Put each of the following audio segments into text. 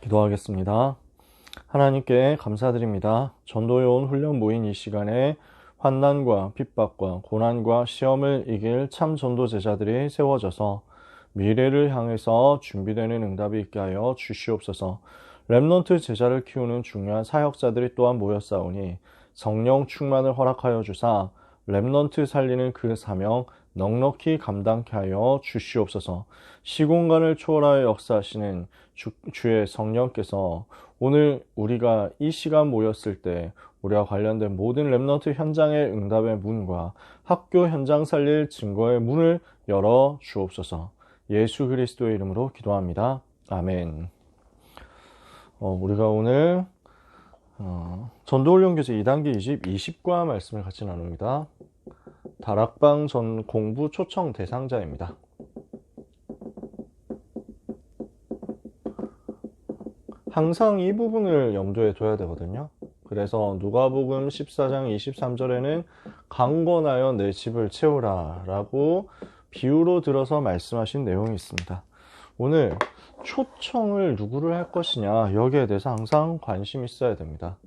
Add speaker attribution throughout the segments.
Speaker 1: 기도하겠습니다. 하나님께 감사드립니다. 전도에 온 훈련 모인 이 시간에 환난과 핍박과 고난과 시험을 이길 참 전도 제자들이 세워져서 미래를 향해서 준비되는 응답이 있게 하여 주시옵소서. 렘넌트 제자를 키우는 중요한 사역자들이 또한 모였사오니 성령 충만을 허락하여 주사 렘넌트 살리는 그 사명 넉넉히 감당케 하여 주시옵소서. 시공간을 초월하여 역사하시는 주의 성령께서 오늘 우리가 이 시간 모였을 때 우리와 관련된 모든 렘넌트 현장의 응답의 문과 학교 현장 살릴 증거의 문을 열어 주옵소서. 예수 그리스도의 이름으로 기도합니다. 아멘. 우리가 오늘 전도훈련교재 2단계 20과 말씀을 같이 나눕니다. 다락방 전 공부 초청 대상자입니다. 항상 이 부분을 염두에 둬야 되거든요. 그래서 누가복음 14장 23절에는 강권하여 내 집을 채우라 라고 비유로 들어서 말씀하신 내용이 있습니다. 오늘 초청을 누구를 할 것이냐, 여기에 대해서 항상 관심이 있어야 됩니다.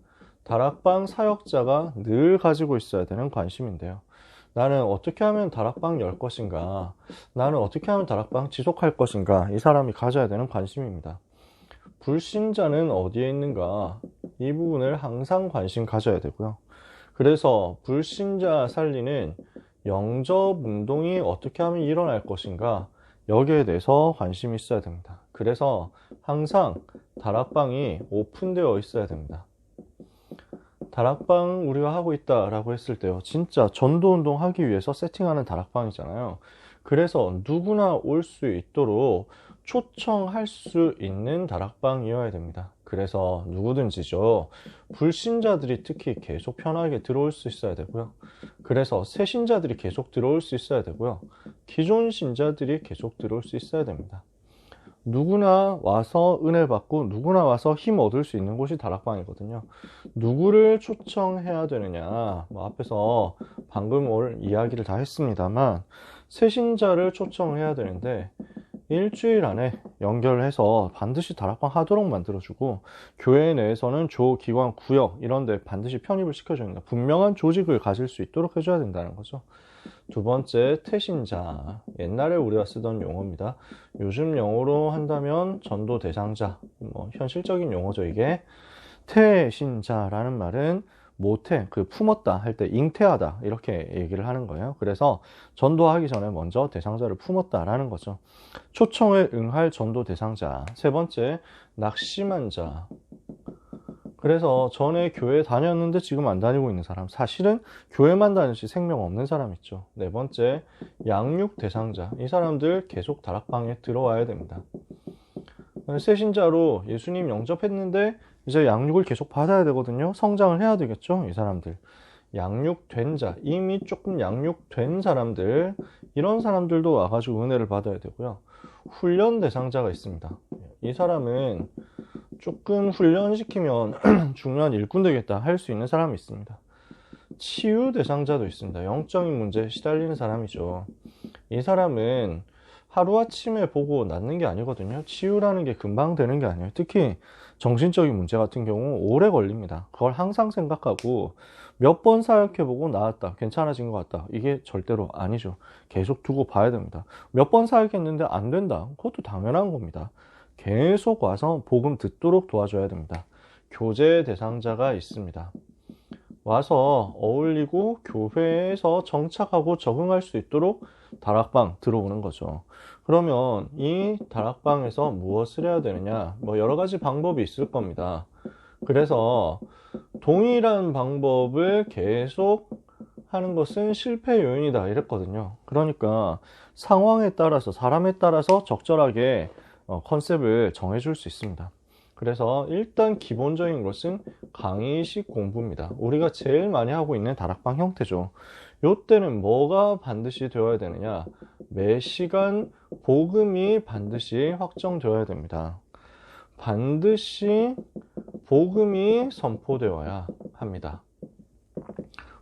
Speaker 1: 다락방 사역자가 늘 가지고 있어야 되는 관심인데요. 나는 어떻게 하면 다락방 열 것인가, 나는 어떻게 하면 다락방 지속할 것인가, 이 사람이 가져야 되는 관심입니다. 불신자는 어디에 있는가, 이 부분을 항상 관심 가져야 되고요. 그래서 불신자 살리는 영접 운동이 어떻게 하면 일어날 것인가, 여기에 대해서 관심이 있어야 됩니다. 그래서 항상 다락방이 오픈되어 있어야 됩니다. 다락방 우리가 하고 있다라고 했을 때요, 진짜 전도운동 하기 위해서 세팅하는 다락방이잖아요. 그래서 누구나 올 수 있도록 초청할 수 있는 다락방이어야 됩니다. 그래서 누구든지죠, 불신자들이 특히 계속 편하게 들어올 수 있어야 되고요. 그래서 새 신자들이 계속 들어올 수 있어야 되고요. 기존 신자들이 계속 들어올 수 있어야 됩니다. 누구나 와서 은혜 받고 누구나 와서 힘 얻을 수 있는 곳이 다락방이거든요. 누구를 초청해야 되느냐, 앞에서 방금 오늘 이야기를 다 했습니다만, 새 신자를 초청해야 되는데 일주일 안에 연결해서 반드시 다락방 하도록 만들어주고, 교회 내에서는 조, 기관, 구역 이런 데 반드시 편입을 시켜줘야 된다. 분명한 조직을 가질 수 있도록 해줘야 된다는 거죠. 두 번째, 태신자. 옛날에 우리가 쓰던 용어입니다. 요즘 영어로 한다면 전도 대상자, 현실적인 용어죠. 이게 태신자라는 말은 모태, 품었다 할 때 잉태하다 이렇게 얘기를 하는 거예요. 그래서 전도하기 전에 먼저 대상자를 품었다라는 거죠. 초청에 응할 전도 대상자. 세 번째, 낙심한 자. 그래서 전에 교회 다녔는데 지금 안 다니고 있는 사람, 사실은 교회만 다니시 생명 없는 사람 있죠. 네 번째, 양육 대상자. 이 사람들 계속 다락방에 들어와야 됩니다. 새 신자로 예수님 영접했는데 이제 양육을 계속 받아야 되거든요. 성장을 해야 되겠죠, 이 사람들. 양육된 자, 이미 조금 양육된 사람들, 이런 사람들도 와가지고 은혜를 받아야 되고요. 훈련 대상자가 있습니다. 이 사람은 조금 훈련시키면 중요한 일꾼 되겠다 할 수 있는 사람이 있습니다. 치유 대상자도 있습니다. 영적인 문제에 시달리는 사람이죠. 이 사람은 하루아침에 보고 낫는 게 아니거든요. 치유라는 게 금방 되는 게 아니에요. 특히 정신적인 문제 같은 경우 오래 걸립니다. 그걸 항상 생각하고 몇 번 사역해보고 나았다, 괜찮아진 것 같다, 이게 절대로 아니죠. 계속 두고 봐야 됩니다. 몇 번 사역했는데 안 된다, 그것도 당연한 겁니다. 계속 와서 복음 듣도록 도와줘야 됩니다. 교제 대상자가 있습니다. 와서 어울리고 교회에서 정착하고 적응할 수 있도록 다락방 들어오는 거죠. 그러면 이 다락방에서 무엇을 해야 되느냐, 여러 가지 방법이 있을 겁니다. 그래서 동일한 방법을 계속 하는 것은 실패 요인이다 이랬거든요. 그러니까 상황에 따라서, 사람에 따라서 적절하게 컨셉을 정해줄 수 있습니다. 그래서 일단 기본적인 것은 강의식 공부입니다. 우리가 제일 많이 하고 있는 다락방 형태죠. 요때는 뭐가 반드시 되어야 되느냐, 매 시간 복음이 반드시 확정되어야 됩니다. 반드시 복음이 선포되어야 합니다.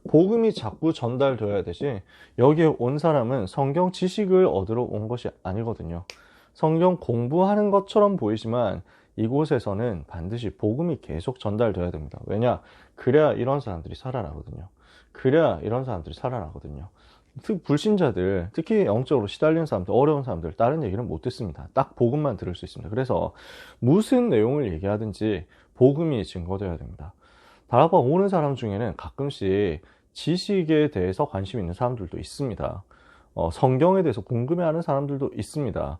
Speaker 1: 복음이 자꾸 전달되어야 되지, 여기에 온 사람은 성경 지식을 얻으러 온 것이 아니거든요. 성경 공부하는 것처럼 보이지만 이곳에서는 반드시 복음이 계속 전달돼야 됩니다. 왜냐? 그래야 이런 사람들이 살아나거든요. 그래야 이런 사람들이 살아나거든요. 불신자들, 특히 영적으로 시달리는 사람들, 어려운 사람들, 다른 얘기는 못 듣습니다. 딱 복음만 들을 수 있습니다. 그래서 무슨 내용을 얘기하든지 복음이 증거되어야 됩니다. 다락방 오는 사람 중에는 가끔씩 지식에 대해서 관심 있는 사람들도 있습니다. 성경에 대해서 궁금해하는 사람들도 있습니다.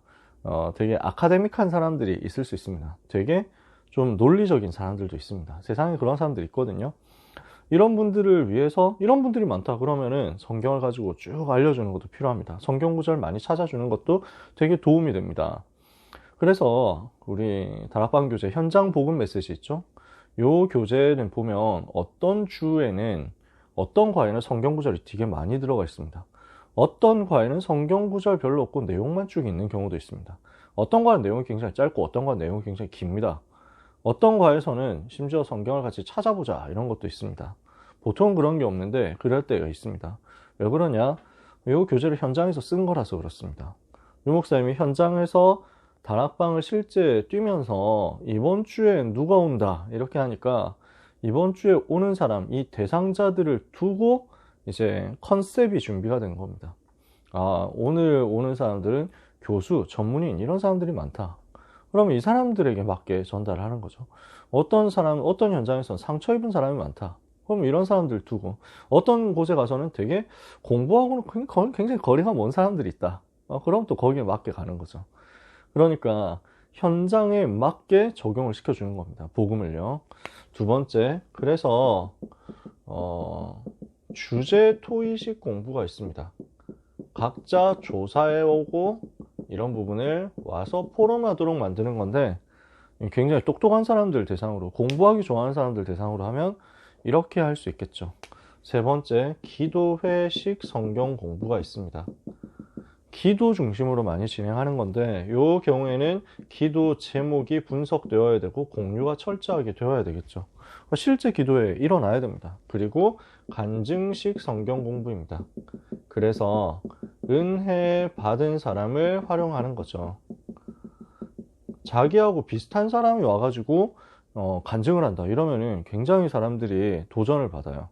Speaker 1: 되게 아카데믹한 사람들이 있을 수 있습니다. 되게 좀 논리적인 사람들도 있습니다. 세상에 그런 사람들이 있거든요. 이런 분들을 위해서, 이런 분들이 많다 그러면은 성경을 가지고 쭉 알려주는 것도 필요합니다. 성경 구절 많이 찾아주는 것도 되게 도움이 됩니다. 그래서 우리 다락방 교재 현장 복음 메시지 있죠? 요 교재는 보면 어떤 주에는 어떤 과에는 성경 구절이 되게 많이 들어가 있습니다. 어떤 과에는 성경 구절 별로 없고 내용만 쭉 있는 경우도 있습니다. 어떤 과는 내용이 굉장히 짧고 어떤 과는 내용이 굉장히 깁니다. 어떤 과에서는 심지어 성경을 같이 찾아보자 이런 것도 있습니다. 보통 그런 게 없는데 그럴 때가 있습니다. 왜 그러냐? 이 교재를 현장에서 쓴 거라서 그렇습니다. 유 목사님이 현장에서 다락방을 실제 뛰면서 이번 주에 누가 온다 이렇게 하니까 이번 주에 오는 사람, 이 대상자들을 두고 이제 컨셉이 준비가 된 겁니다. 아, 오늘 오는 사람들은 교수, 전문인 이런 사람들이 많다. 그러면 이 사람들에게 맞게 전달을 하는 거죠. 어떤 현장에서는 상처 입은 사람이 많다. 그럼 이런 사람들 두고, 어떤 곳에 가서는 되게 공부하고는 굉장히 거리가 먼 사람들이 있다. 그럼 또 거기에 맞게 가는 거죠. 그러니까 현장에 맞게 적용을 시켜주는 겁니다. 복음을요. 두 번째, 그래서 주제 토의식 공부가 있습니다. 각자 조사해오고 이런 부분을 와서 포럼하도록 만드는 건데 굉장히 똑똑한 사람들 대상으로 공부하기 좋아하는 사람들 대상으로 하면 이렇게 할 수 있겠죠. 세 번째, 기도회식 성경 공부가 있습니다. 기도 중심으로 많이 진행하는 건데 이 경우에는 기도 제목이 분석되어야 되고 공유가 철저하게 되어야 되겠죠. 실제 기도에 일어나야 됩니다. 그리고 간증식 성경 공부입니다. 그래서 은혜 받은 사람을 활용하는 거죠. 자기하고 비슷한 사람이 와가지고 간증을 한다 이러면은 굉장히 사람들이 도전을 받아요.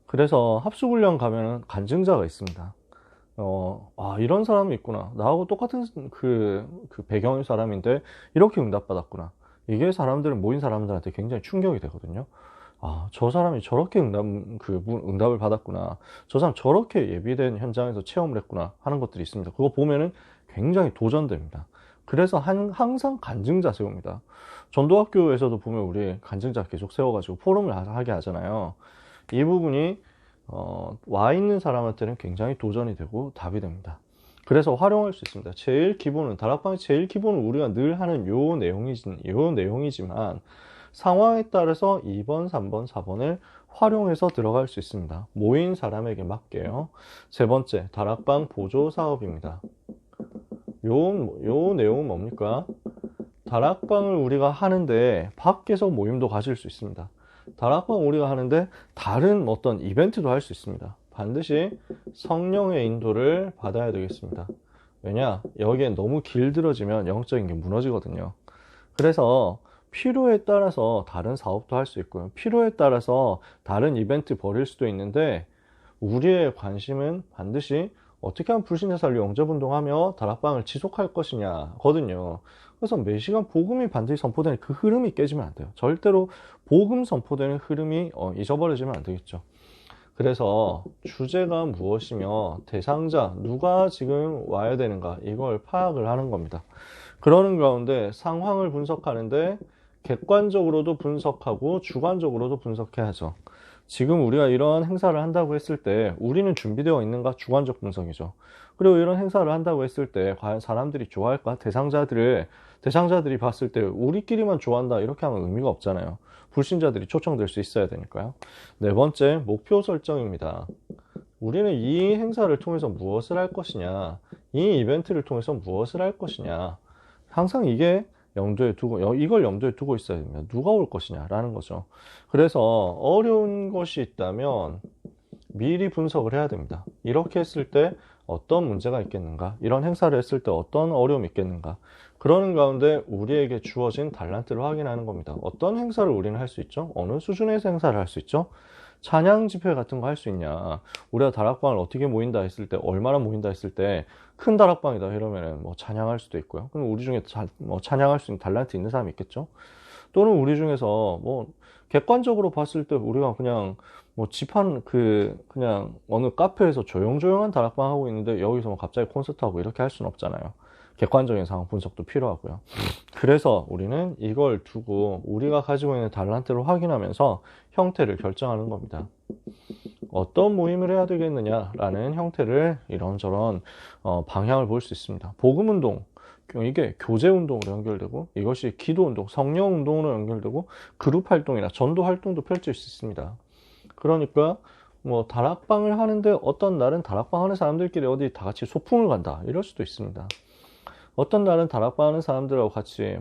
Speaker 1: 그래서 합숙훈련 가면은 간증자가 있습니다. 이런 사람이 있구나. 나하고 똑같은 그 배경의 사람인데 이렇게 응답받았구나. 이게 사람들은 모인 사람들한테 굉장히 충격이 되거든요. 저 사람이 저렇게 응답을 받았구나. 저 사람 저렇게 예비된 현장에서 체험을 했구나 하는 것들이 있습니다. 그거 보면은 굉장히 도전됩니다. 그래서 항상 간증자 세웁니다. 전도학교에서도 보면 우리 간증자 계속 세워가지고 포럼을 하게 하잖아요. 이 부분이 와 있는 사람한테는 굉장히 도전이 되고 답이 됩니다. 그래서 활용할 수 있습니다. 제일 기본은 다락방의 제일 기본은 우리가 늘 하는 요 내용이지만 상황에 따라서 2번, 3번, 4번을 활용해서 들어갈 수 있습니다. 모인 사람에게 맞게요. 세 번째, 다락방 보조 사업입니다. 요 내용은 뭡니까? 다락방을 우리가 하는데 밖에서 모임도 가질 수 있습니다. 다락방 우리가 하는데 다른 어떤 이벤트도 할 수 있습니다. 반드시 성령의 인도를 받아야 되겠습니다. 왜냐? 여기에 너무 길들어지면 영적인 게 무너지거든요. 그래서 필요에 따라서 다른 사업도 할 수 있고요. 필요에 따라서 다른 이벤트 벌일 수도 있는데 우리의 관심은 반드시 어떻게 하면 불신자 살리 영접운동하며 다락방을 지속할 것이냐 거든요. 그래서 매시간 복음이 반드시 선포되는 그 흐름이 깨지면 안 돼요. 절대로 복음 선포되는 흐름이 잊어버려지면 안 되겠죠. 그래서 주제가 무엇이며 대상자 누가 지금 와야 되는가 이걸 파악을 하는 겁니다. 그러는 가운데 상황을 분석하는데 객관적으로도 분석하고 주관적으로도 분석해야죠. 지금 우리가 이런 행사를 한다고 했을 때 우리는 준비되어 있는가? 주관적 분석이죠. 그리고 이런 행사를 한다고 했을 때 과연 사람들이 좋아할까? 대상자들이 봤을 때 우리끼리만 좋아한다 이렇게 하면 의미가 없잖아요. 불신자들이 초청될 수 있어야 되니까요. 네 번째, 목표 설정입니다. 우리는 이 행사를 통해서 무엇을 할 것이냐, 이 이벤트를 통해서 무엇을 할 것이냐, 항상 이걸 염두에 두고 있어야 됩니다. 누가 올 것이냐라는 거죠. 그래서 어려운 것이 있다면 미리 분석을 해야 됩니다. 이렇게 했을 때 어떤 문제가 있겠는가? 이런 행사를 했을 때 어떤 어려움이 있겠는가? 그러는 가운데 우리에게 주어진 달란트를 확인하는 겁니다. 어떤 행사를 우리는 할 수 있죠? 어느 수준에서 행사를 할 수 있죠? 찬양 집회 같은 거 할 수 있냐? 우리가 다락방을 어떻게 모인다 했을 때, 얼마나 모인다 했을 때, 큰 다락방이다 이러면은 뭐 찬양할 수도 있고요. 그럼 우리 중에 뭐 찬양할 수 있는 달란트 있는 사람이 있겠죠? 또는 우리 중에서 뭐 객관적으로 봤을 때 우리가 그냥 뭐 그냥 어느 카페에서 조용조용한 다락방 하고 있는데 여기서 뭐 갑자기 콘서트 하고 이렇게 할 수는 없잖아요. 객관적인 상황 분석도 필요하고요. 그래서 우리는 이걸 두고 우리가 가지고 있는 달란트를 확인하면서 형태를 결정하는 겁니다. 어떤 모임을 해야 되겠느냐라는 형태를 이런저런 방향을 볼 수 있습니다. 복음운동, 이게 교제운동으로 연결되고, 이것이 기도운동, 성령운동으로 연결되고, 그룹활동이나 전도활동도 펼칠 수 있습니다. 그러니까 뭐 다락방을 하는데 어떤 날은 다락방 하는 사람들끼리 어디 다 같이 소풍을 간다 이럴 수도 있습니다. 어떤 날은 다락방 하는 사람들하고 같이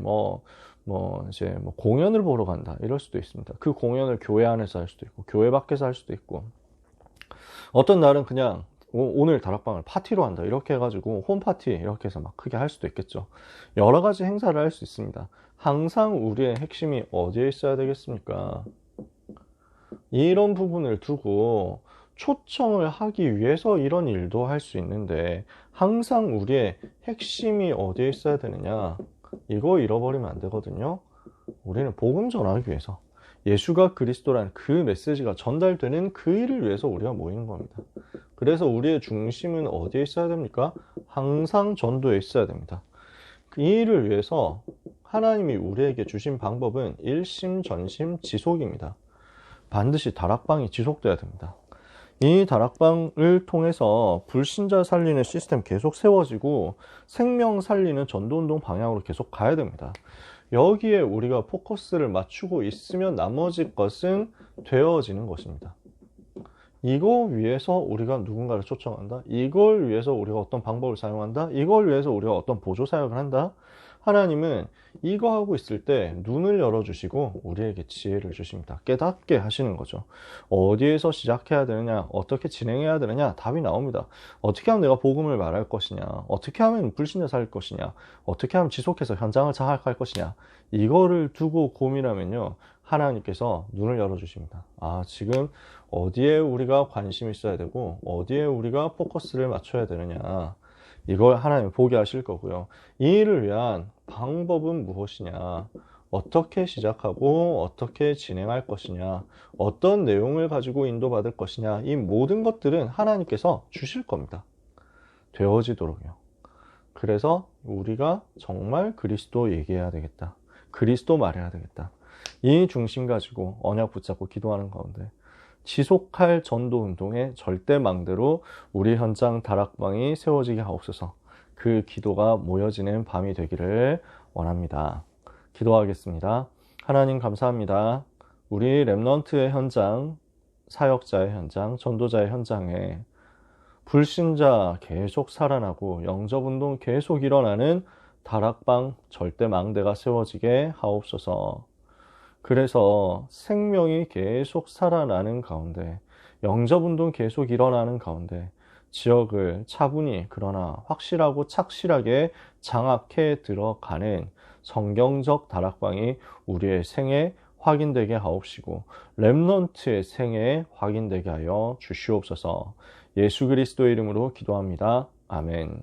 Speaker 1: 이제 공연을 보러 간다 이럴 수도 있습니다. 그 공연을 교회 안에서 할 수도 있고 교회 밖에서 할 수도 있고, 어떤 날은 그냥 오늘 다락방을 파티로 한다 이렇게 해가지고 홈파티 이렇게 해서 막 크게 할 수도 있겠죠. 여러 가지 행사를 할 수 있습니다. 항상 우리의 핵심이 어디에 있어야 되겠습니까? 이런 부분을 두고 초청을 하기 위해서 이런 일도 할 수 있는데, 항상 우리의 핵심이 어디에 있어야 되느냐, 이거 잃어버리면 안 되거든요. 우리는 복음 전하기 위해서, 예수가 그리스도란 그 메시지가 전달되는 그 일을 위해서 우리가 모이는 겁니다. 그래서 우리의 중심은 어디에 있어야 됩니까? 항상 전도에 있어야 됩니다. 이 일을 위해서 하나님이 우리에게 주신 방법은 일심전심 지속입니다. 반드시 다락방이 지속돼야 됩니다. 이 다락방을 통해서 불신자 살리는 시스템 계속 세워지고 생명 살리는 전도운동 방향으로 계속 가야 됩니다. 여기에 우리가 포커스를 맞추고 있으면 나머지 것은 되어지는 것입니다. 이거 위해서 우리가 누군가를 초청한다. 이걸 위해서 우리가 어떤 방법을 사용한다. 이걸 위해서 우리가 어떤 보조 사역을 한다. 하나님은 이거 하고 있을 때 눈을 열어주시고 우리에게 지혜를 주십니다. 깨닫게 하시는 거죠. 어디에서 시작해야 되느냐, 어떻게 진행해야 되느냐, 답이 나옵니다. 어떻게 하면 내가 복음을 말할 것이냐, 어떻게 하면 불신자 살릴 것이냐, 어떻게 하면 지속해서 현장을 장악할 것이냐, 이거를 두고 고민하면요, 하나님께서 눈을 열어주십니다. 아, 지금 어디에 우리가 관심이 있어야 되고 어디에 우리가 포커스를 맞춰야 되느냐, 이걸 하나님이 보게 하실 거고요. 이 일을 위한 방법은 무엇이냐, 어떻게 시작하고 어떻게 진행할 것이냐, 어떤 내용을 가지고 인도받을 것이냐, 이 모든 것들은 하나님께서 주실 겁니다. 되어지도록요. 그래서 우리가 정말 그리스도 얘기해야 되겠다, 그리스도 말해야 되겠다, 이 중심 가지고 언약 붙잡고 기도하는 가운데 지속할 전도운동의 절대망대로 우리 현장 다락방이 세워지게 하옵소서. 그 기도가 모여지는 밤이 되기를 원합니다. 기도하겠습니다. 하나님 감사합니다. 우리 렘넌트의 현장, 사역자의 현장, 전도자의 현장에 불신자 계속 살아나고 영접운동 계속 일어나는 다락방 절대망대가 세워지게 하옵소서. 그래서 생명이 계속 살아나는 가운데, 영접운동 계속 일어나는 가운데 지역을 차분히 그러나 확실하고 착실하게 장악해 들어가는 성경적 다락방이 우리의 생에 확인되게 하옵시고 렘넌트의 생에 확인되게 하여 주시옵소서. 예수 그리스도의 이름으로 기도합니다. 아멘.